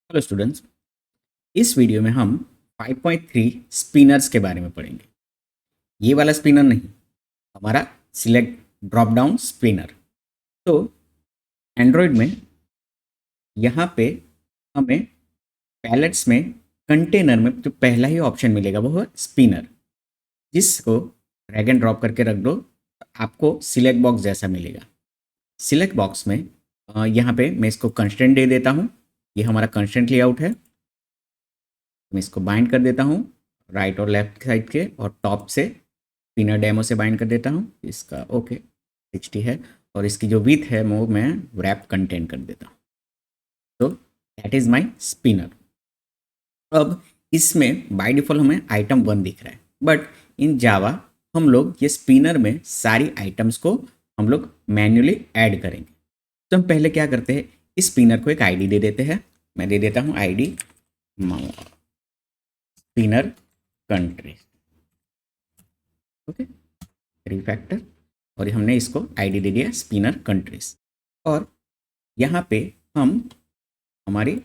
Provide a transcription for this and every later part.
Hello students. इस video में हम 5.3 स्पिनर्स के बारे में पढ़ेंगे। ये वाला स्पिनर नहीं, हमारा सिलेक्ट ड्रॉप डाउन स्पिनर। तो एंड्रॉयड में यहाँ पे हमें पैलेट्स में कंटेनर में जो पहला ही ऑप्शन मिलेगा वो है स्पिनर, जिसको ड्रैग एंड ड्रॉप करके रख दो तो आपको सिलेक्ट बॉक्स जैसा मिलेगा। सिलेक्ट बॉक्स में यहाँ पे मैं इसको कंस्ट्रेंट दे देता हूँ। ये हमारा कंस्ट्रेंट लेआउट है। मैं इसको बाइंड कर देता हूँ राइट और लेफ्ट साइड के, और टॉप से पिनर डेमो से बाइंड कर देता हूँ। इसका ओके 60 है, और इसकी जो विथ है वो मैं रैप कंटेंट कर देता हूँ। तो दैट इज़ माई स्पिनर। अब इसमें बाय डिफ़ॉल्ट हमें आइटम 1 दिख रहा है, बट इन जावा हम लोग ये स्पिनर में सारी आइटम्स को हम लोग मैन्युअली ऐड करेंगे। तो हम पहले क्या करते हैं, इस स्पिनर को एक आईडी दे देते हैं। मैं दे देता हूँ ID spinner country, okay, refactor, और हमने इसको आईडी दे दिया स्पिनर कंट्रीज। और यहाँ पे हम हमारी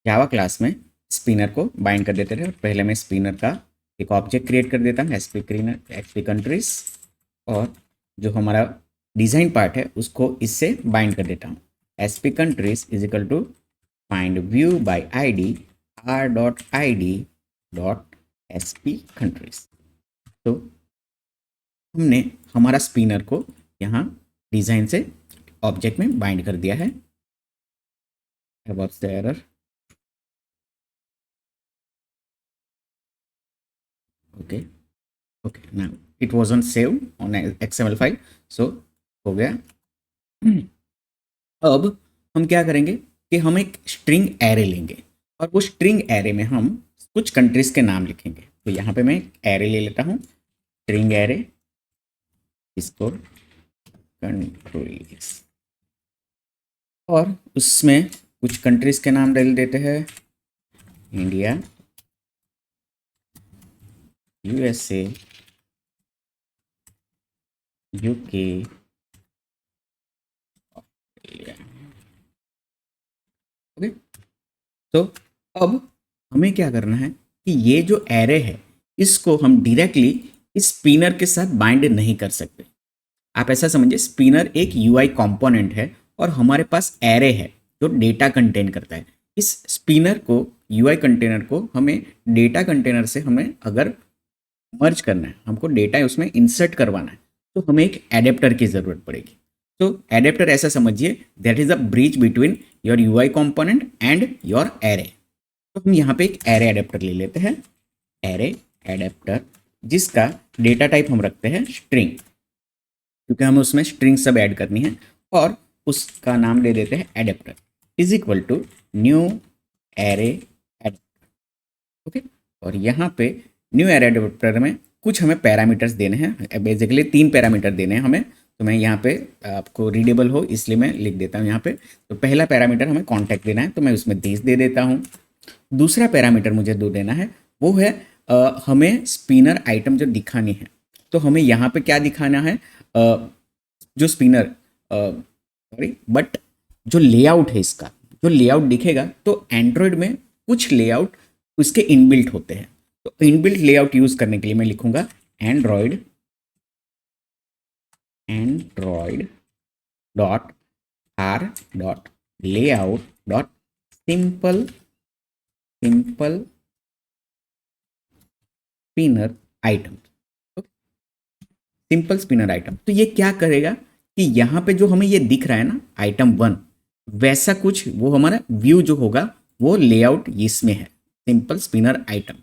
जावा क्लास में स्पिनर को बाइंड कर देते थे। और पहले मैं स्पिनर का एक ऑब्जेक्ट क्रिएट कर देता हूँ एसपी कंट्रीज, और जो हमारा डिज़ाइन पार्ट है उसको इससे बाइंड कर देता हूँ। SP countries is equal to find view by ID r.id.sp countries. तो हमने हमारा स्पिनर को यहाँ डिज़ाइन से ऑब्जेक्ट में बाइंड कर दिया है। About the error, okay okay, now it wasn't save on XML file, so हो गया। अब हम क्या करेंगे कि हम एक स्ट्रिंग एरे लेंगे, और वो स्ट्रिंग एरे में हम कुछ कंट्रीज के नाम लिखेंगे। तो यहाँ पे मैं एक एरे ले लेता हूँ, स्ट्रिंग एरे, इसको कंट्रीज, और उसमें कुछ कंट्रीज के नाम डाल देते हैं। India, USA, UK, Australia, okay. तो अब हमें क्या करना है कि ये जो एरे है इसको हम डायरेक्टली इस स्पिनर के साथ बाइंड नहीं कर सकते। आप ऐसा समझिए, स्पिनर एक यूआई कंपोनेंट है और हमारे पास एरे है जो डेटा कंटेन करता है। इस स्पिनर को, यूआई कंटेनर को, हमें डेटा कंटेनर से हमें अगर मर्ज करना है, हमको डेटा उसमें इंसर्ट करवाना है, तो हमें एक एडेप्टर की ज़रूरत पड़ेगी। तो एडेप्टर ऐसा समझिए, that is a bridge between your UI component and your array. तो हम यहाँ पे एक एरे एडेप्टर ले लेते हैं, एरे एडेप्टर, जिसका डेटा टाइप हम रखते हैं स्ट्रिंग, क्योंकि हमें उसमें स्ट्रिंग सब ऐड करनी है। और उसका नाम दे देते हैं adapter is equal to new array adapter, okay. और यहाँ पे न्यू एरे एडेप्टर में कुछ हमें पैरामीटर्स देने हैं, बेसिकली 3 पैरामीटर देने हैं हमें। तो मैं यहाँ पे आपको रीडेबल हो इसलिए मैं लिख देता हूँ यहाँ पे। तो पहला पैरामीटर हमें कॉन्टैक्ट देना है, तो मैं उसमें 30 दे देता हूँ। दूसरा पैरामीटर मुझे दो देना है, वो है हमें स्पिनर आइटम जो दिखानी है। तो हमें यहाँ पे क्या दिखाना है, जो स्पिनर, सॉरी, बट जो लेआउट है इसका, जो लेआउट दिखेगा, तो एंड्रॉयड में कुछ लेआउट उसके इनबिल्ट होते हैं। तो इनबिल्ट लेआउट यूज करने के लिए मैं लिखूंगा Android dot R dot layout dot simple spinner item, simple spinner item. तो ये क्या करेगा कि यहाँ पे जो हमें ये दिख रहा है ना आइटम 1, वैसा कुछ वो हमारा व्यू जो होगा वो लेआउट इसमें है, सिंपल स्पिनर आइटम।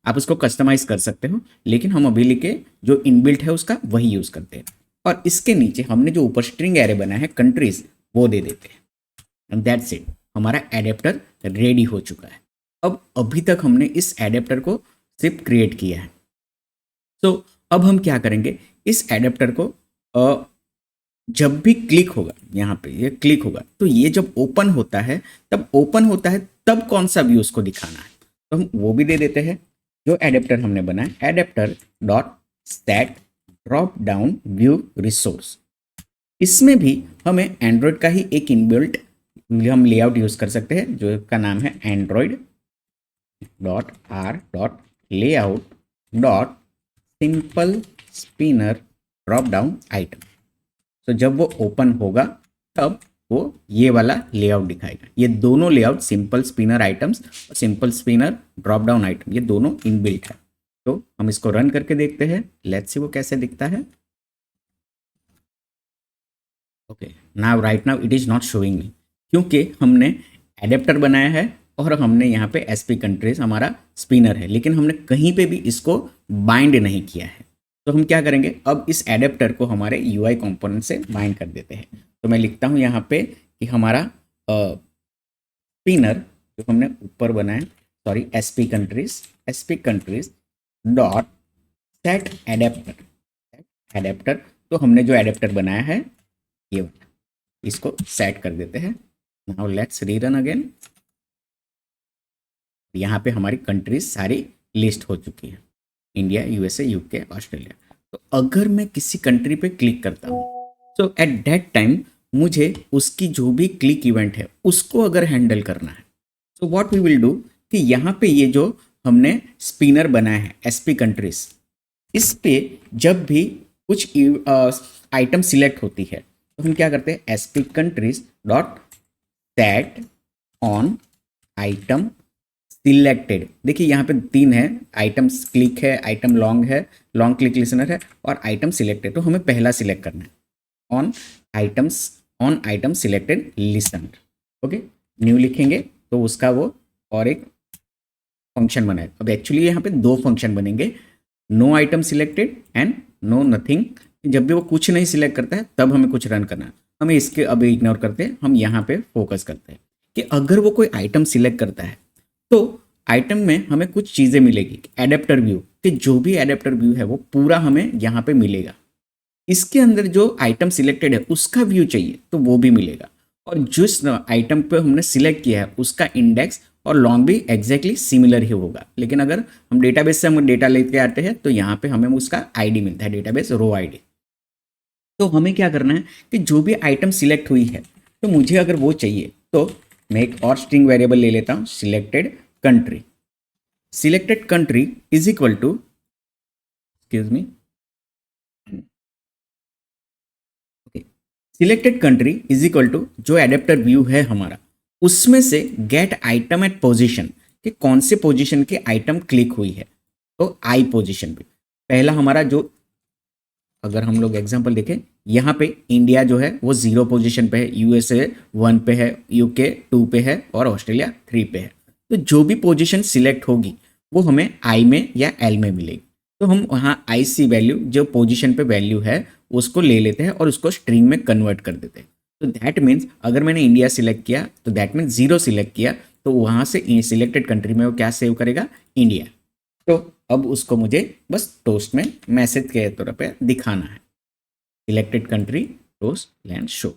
आप उसको कस्टमाइज कर सकते हो, लेकिन हम अभी लिखे जो इनबिल्ट है उसका वही यूज करते हैं। और इसके नीचे हमने जो ऊपर स्ट्रिंग एरे बनाया है कंट्रीज, वो दे देते हैं, एंड दैट्स इट। हमारा एडेप्टर रेडी हो चुका है। अब अभी तक हमने इस एडेप्टर को सिर्फ क्रिएट किया है। तो अब हम क्या करेंगे, इस एडेप्टर को जब भी क्लिक होगा, यहाँ पे ये क्लिक होगा, तो ये जब ओपन होता है, तब कौन सा व्यू उसको दिखाना है, तो हम वो भी दे देते हैं। जो एडेप्टर हमने बनाया, adapter dot stat drop down view resource, इसमें भी हमें एंड्रॉयड का ही एक इनबिल्ट हम लेआउट यूज़ कर सकते हैं जो का नाम है android.r.layout.simple-spinner ड्रॉप डाउन आइटम। तो जब वो ओपन होगा तब वो ये वाला लेआउट दिखाएगा। ये दोनों लेआउट सिंपल स्पिनर आइटम्स और simple spinner drop down item ये दोनों इनबिल्ट है। तो हम इसको रन करके देखते हैं, लेट्स सी वो कैसे दिखता है। Okay, now right now it is not showing me, क्योंकि हमने एडेप्टर बनाया है और हमने यहाँ पे एसपी कंट्रीज हमारा स्पिनर है, लेकिन हमने कहीं पे भी इसको बाइंड नहीं किया है। तो हम क्या करेंगे, अब इस एडेप्टर को हमारे यूआई कंपोनेंट से बाइंड कर देते हैं। तो मैं लिखता हूँ यहाँ पे कि हमारा स्पिनर जो हमने ऊपर बनाया, sorry SP countries dot set adapter. तो हमने जो एडेप्टर बनाया है ये वाला, इसको सेट कर देते हैं। Now let's rerun again. यहाँ पे हमारी कंट्रीज सारी लिस्ट हो चुकी है, इंडिया, यूएसए, यूके, ऑस्ट्रेलिया। तो अगर मैं किसी कंट्री पे क्लिक करता हूँ तो एट दैट टाइम मुझे उसकी जो भी क्लिक इवेंट है उसको अगर हैंडल करना है, तो व्हाट वी विल डू कि यहाँ पे ये जो हमने स्पिनर बनाया है एसपी कंट्रीज, इस पे जब भी कुछ आइटम सिलेक्ट होती है तो हम क्या करते हैं, SP countries dot set on item selected. देखिए यहाँ पे 3 है, आइटम क्लिक है, आइटम लॉन्ग है, लॉन्ग क्लिक लिसनर है, और आइटम सिलेक्टेड। तो हमें पहला सिलेक्ट करना है, on item selected listener. Okay, new लिखेंगे तो उसका वो और एक फंक्शन बनाए। अब एक्चुअली यहाँ पे 2 फंक्शन बनेंगे, no item selected and no nothing. जब भी वो कुछ नहीं सिलेक्ट करता है तब हमें कुछ रन करना है। हमें इसके अभी इग्नोर करते हैं, हम यहाँ पे फोकस करते हैं कि अगर वो कोई आइटम सिलेक्ट करता है तो आइटम में हमें कुछ चीज़ें मिलेगी। एडेप्टर व्यू कि जो भी एडेप्टर व्यू है वो पूरा हमें यहाँ पे मिलेगा। इसके अंदर जो आइटम सिलेक्टेड है उसका व्यू चाहिए तो वो भी मिलेगा, और जिस आइटम पे हमने सिलेक्ट किया है उसका इंडेक्स और लॉन्ग भी एग्जैक्टली सिमिलर ही होगा। लेकिन अगर हम डेटाबेस से हम डेटा लेके आते हैं तो यहाँ पे हमें उसका आईडी मिलता है, डेटाबेस रो आईडी। तो हमें क्या करना है कि जो भी आइटम सिलेक्ट हुई है तो मुझे अगर वो चाहिए तो मैं एक और स्ट्रिंग वेरिएबल ले लेता हूँ, selected country is equal to, excuse me, selected country is equal to जो एडेप्टर व्यू है हमारा उसमें से गेट आइटम एट पोजीशन कि कौन से पोजीशन के आइटम क्लिक हुई है। तो आई पोजीशन पे पहला हमारा जो, अगर हम लोग एग्जांपल देखें यहाँ पे इंडिया जो है वो 0 पोजीशन पे है, यूएसए 1 पे है, यूके 2 पे है और ऑस्ट्रेलिया 3 पे है। तो जो भी पोजीशन सिलेक्ट होगी वो हमें आई में या एल में मिलेगी। तो हम वहाँ आई सी वैल्यू जो पोजीशन पे वैल्यू है उसको ले लेते हैं और उसको स्ट्रिंग में कन्वर्ट कर देते हैं। तो दैट मीन्स अगर मैंने इंडिया सिलेक्ट किया तो दैट मीन्स 0 सिलेक्ट किया तो वहाँ से सिलेक्टेड कंट्री में वो क्या सेव करेगा, इंडिया। तो अब उसको मुझे बस टोस्ट में मैसेज के तौर पे दिखाना है, selected country toast land show.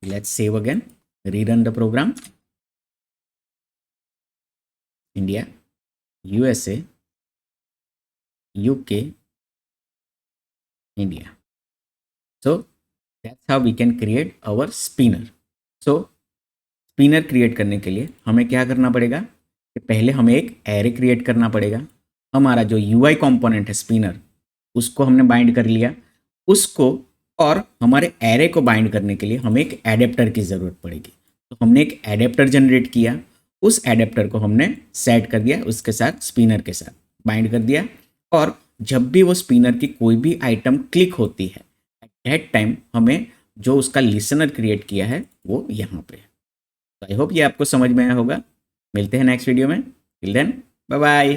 Let's save again, rerun the program. India, USA, UK, India. So that's how we can create our spinner. So spinner create करने के लिए हमें क्या करना पड़ेगा कि पहले हमें एक एरे क्रिएट करना पड़ेगा। हमारा जो यूआई कंपोनेंट है स्पिनर उसको हमने बाइंड कर लिया उसको, और हमारे एरे को बाइंड करने के लिए हमें एक एडेप्टर की ज़रूरत पड़ेगी। तो हमने एक एडेप्टर जनरेट किया, उस एडेप्टर को हमने सेट कर दिया उसके साथ, स्पिनर के साथ बाइंड कर दिया, और जब भी वो स्पिनर की कोई भी आइटम क्लिक होती है एट दैट टाइम हमें जो उसका लिसनर क्रिएट किया है वो यहाँ पे है। तो आई होप ये आपको समझ में आया होगा। मिलते हैं नेक्स्ट वीडियो में, टिल देन बाय बाय।